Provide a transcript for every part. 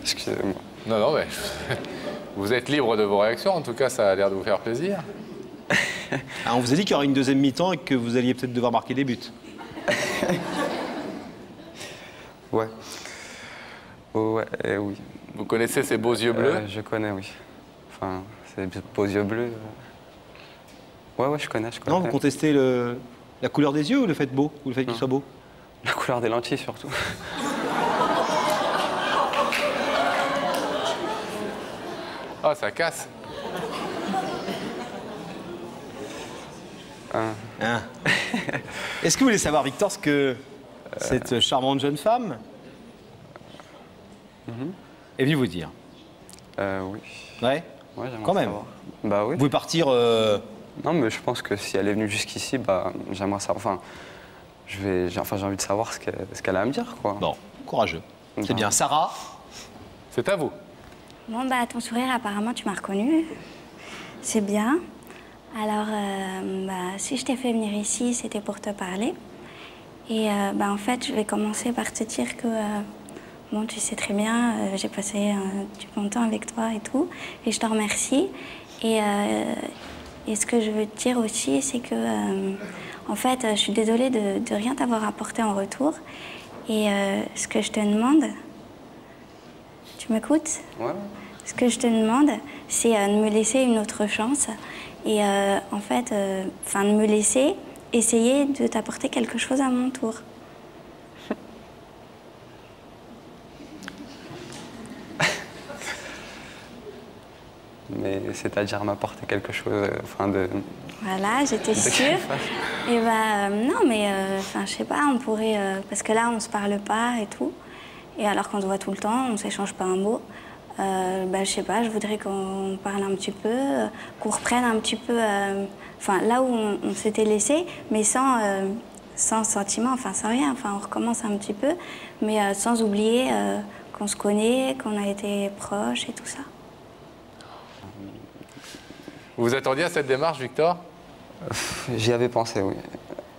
Excusez-moi. Non, non, mais vous êtes libre de vos réactions. En tout cas, ça a l'air de vous faire plaisir. Ah, on vous a dit qu'il y aurait une deuxième mi-temps et que vous alliez peut-être devoir marquer des buts. Ouais. Oh, ouais, oui. Vous connaissez ces beaux yeux bleus? Je connais, oui. Enfin, ces beaux yeux bleus. Ouais, je connais. Non, vous contestez la couleur des yeux ou le fait beau? Ou le fait qu'il soit beau? La couleur des lentilles, surtout. Ah, ça casse. Est-ce que vous voulez savoir, Victor, ce que cette charmante jeune femme est venue vous dire? Oui. Ouais? Ouais, j'aimerais Quand même. savoir. Bah oui. Vous pouvez partir... Non, mais je pense que si elle est venue jusqu'ici, bah, j'aimerais savoir. Enfin, j'ai envie de savoir ce qu'elle a à me dire, quoi. Bon, courageux. C'est Ben. bien. Sarah? C'est à vous. Bon, bah, ton sourire, apparemment, tu m'as reconnu. C'est bien. Alors, bah, si je t'ai fait venir ici, c'était pour te parler. Et bah, en fait, je vais commencer par te dire que, bon, tu sais très bien, j'ai passé du bon temps avec toi et tout. Et je te remercie. Et ce que je veux te dire aussi, c'est que, en fait, je suis désolée de rien t'avoir apporté en retour. Et ce que je te demande... Tu m'écoutes? Ouais. Ce que je te demande, c'est de me laisser une autre chance. Et en fait, de me laisser essayer de t'apporter quelque chose à mon tour. Mais c'est-à-dire m'apporter quelque chose, Voilà, j'étais sûre. Et bah, non, mais, je sais pas, on pourrait... parce que là, on se parle pas et tout. Et alors qu'on se voit tout le temps, on s'échange pas un mot. Bah, je sais pas, je voudrais qu'on parle un petit peu, qu'on reprenne un petit peu... là où on s'était laissé, mais sans sentiment, sans rien. On recommence un petit peu, mais sans oublier qu'on se connaît, qu'on a été proches et tout ça. Vous vous attendiez à cette démarche, Victor? J'y avais pensé, oui.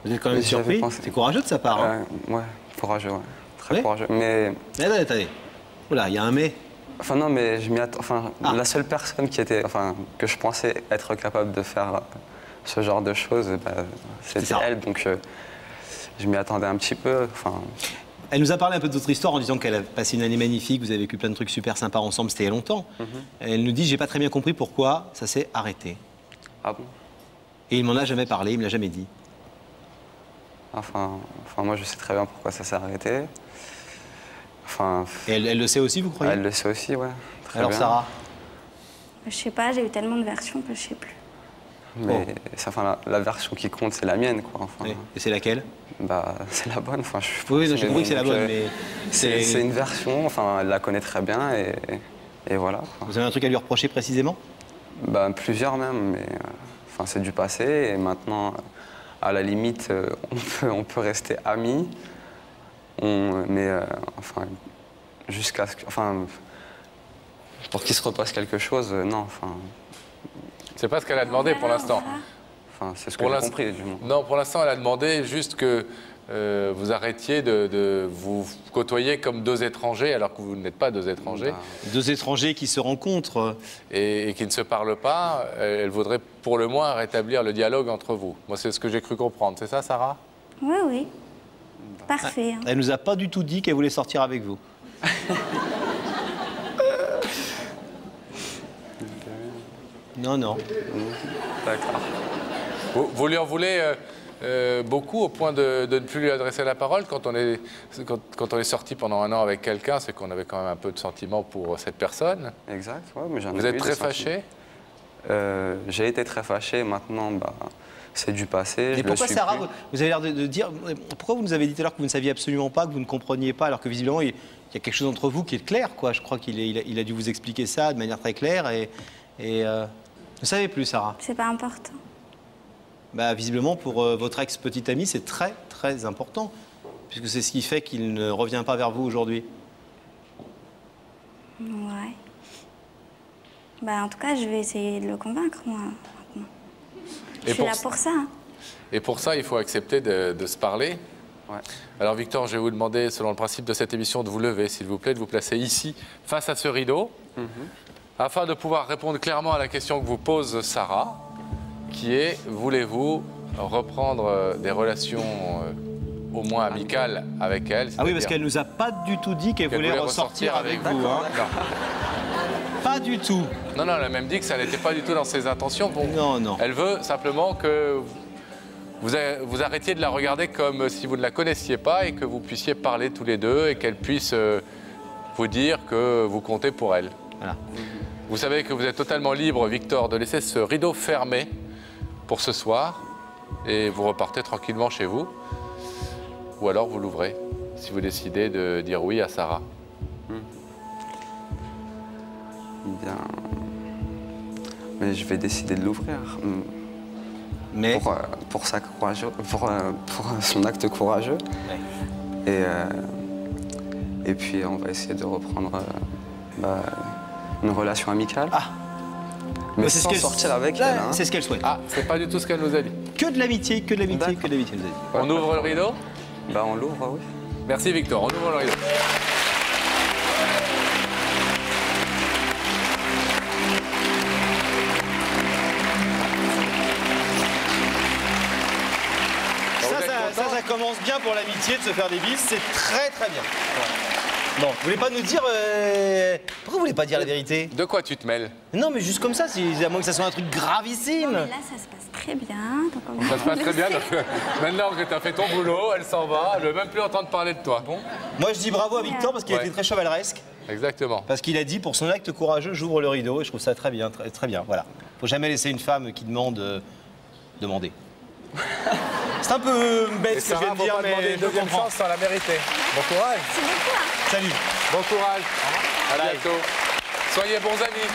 Vous êtes quand même surpris? C'est courageux de sa part. Hein. Ouais, courageux, ouais. Très courageux. Mais... Attendez. Oula, il y a un mais. Enfin, non, mais je m'y attends. La seule personne que je pensais être capable de faire ce genre de choses, bah, c'était elle. Donc, je m'y attendais un petit peu. Elle nous a parlé un peu de votre histoire en disant qu'elle a passé une année magnifique, vous avez vécu plein de trucs super sympas ensemble, c'était il y a longtemps. Elle nous dit, j'ai pas très bien compris pourquoi ça s'est arrêté. Ah bon? Et il m'en a jamais parlé, il me l'a jamais dit. Moi, je sais très bien pourquoi ça s'est arrêté. Et elle le sait aussi, vous croyez? Elle le sait aussi, ouais. Très Alors, bien. Sarah? Je sais pas, j'ai eu tellement de versions que je sais plus. Mais la version qui compte, c'est la mienne, quoi. Oui. Et c'est laquelle? Bah, c'est la bonne. Oui, j'ai compris que c'est la bonne, mais... C'est une version, elle la connaît très bien, et voilà. Quoi. Vous avez un truc à lui reprocher précisément? Bah, plusieurs même, mais c'est du passé, et maintenant, à la limite, on peut rester amis, jusqu'à ce que... pour qu'il se repasse quelque chose, non, C'est pas ce qu'elle a demandé pour l'instant. C'est ce que j'ai compris, du moins. Non, pour l'instant, elle a demandé juste que vous arrêtiez de vous côtoyer comme deux étrangers, alors que vous n'êtes pas deux étrangers. Deux étrangers qui se rencontrent. Et qui ne se parlent pas. Elle voudrait pour le moins rétablir le dialogue entre vous. Moi, c'est ce que j'ai cru comprendre. C'est ça, Sarah? Oui, oui. Parfait. Elle nous a pas du tout dit qu'elle voulait sortir avec vous. Non. D'accord. Vous lui en voulez beaucoup au point de ne plus lui adresser la parole quand on est sorti pendant un an avec quelqu'un, c'est qu'on avait quand même un peu de sentiment pour cette personne. Exact, ouais, mais j'en ai Vous êtes très fâché? J'ai été très fâché, maintenant, c'est du passé. Et pourquoi, Sarah, vous avez l'air de dire... Pourquoi vous nous avez dit tout à l'heure que vous ne saviez absolument pas, que vous ne compreniez pas, alors que visiblement, il y a quelque chose entre vous qui est clair, quoi. Je crois qu'il a dû vous expliquer ça de manière très claire et ne savez plus, Sarah? C'est pas important. Bah, visiblement, pour votre ex-petite amie, c'est très, très important, puisque c'est ce qui fait qu'il ne revient pas vers vous aujourd'hui. Ouais. Bah, en tout cas, je vais essayer de le convaincre, moi, maintenant. Je suis là pour ça. Hein. Et pour ça, il faut accepter de se parler. Ouais. Alors Victor, je vais vous demander, selon le principe de cette émission, de vous lever, s'il vous plaît, de vous placer ici, face à ce rideau, afin de pouvoir répondre clairement à la question que vous pose Sarah, qui est, voulez-vous reprendre des relations au moins amicales avec elle? Ah oui, parce qu'elle nous a pas du tout dit qu'elle voulait ressortir avec vous. Hein. Pas du tout. Non, elle a même dit que ça n'était pas du tout dans ses intentions. Bon, Non. Elle veut simplement que vous arrêtiez de la regarder comme si vous ne la connaissiez pas et que vous puissiez parler tous les deux et qu'elle puisse vous dire que vous comptez pour elle. Voilà. Vous savez que vous êtes totalement libre, Victor, de laisser ce rideau fermé pour ce soir et vous repartez tranquillement chez vous. Ou alors vous l'ouvrez, si vous décidez de dire oui à Sarah. Bien. Mais je vais décider de l'ouvrir. Mais... Pour son acte courageux. Ouais. Et puis on va essayer de reprendre une relation amicale. Ah. Mais sans sortir avec elle. Hein. C'est ce qu'elle souhaite. Ah, c'est pas du tout ce qu'elle nous a dit. Que de l'amitié, que de l'amitié, que de l'amitié, nous a dit. On ouvre le rideau? On l'ouvre, oui. Merci Victor, on ouvre le rideau. Ça commence bien pour l'amitié de se faire des bises, c'est très bien. Bon, vous voulez pas nous dire... Pourquoi vous voulez pas dire la vérité? De quoi tu te mêles? Non, mais juste comme ça, à moins que ça soit un truc gravissime. Non, mais là, ça se passe très bien. Donc Ça se passe très bien, donc maintenant que tu as fait ton boulot, elle s'en va, elle ne veut même plus entendre parler de toi. Bon. Moi, je dis bravo à Victor parce qu'il a été très chevaleresque. Exactement. Parce qu'il a dit, pour son acte courageux, j'ouvre le rideau, et je trouve ça très bien, très bien. Voilà. Faut jamais laisser une femme qui demande demander. C'est un peu bête ce que je viens de dire, mais je comprends. Chance sans la mériter. Bon courage. c'est beaucoup. Hein. Salut. Bon courage. À bientôt. Soyez bons amis.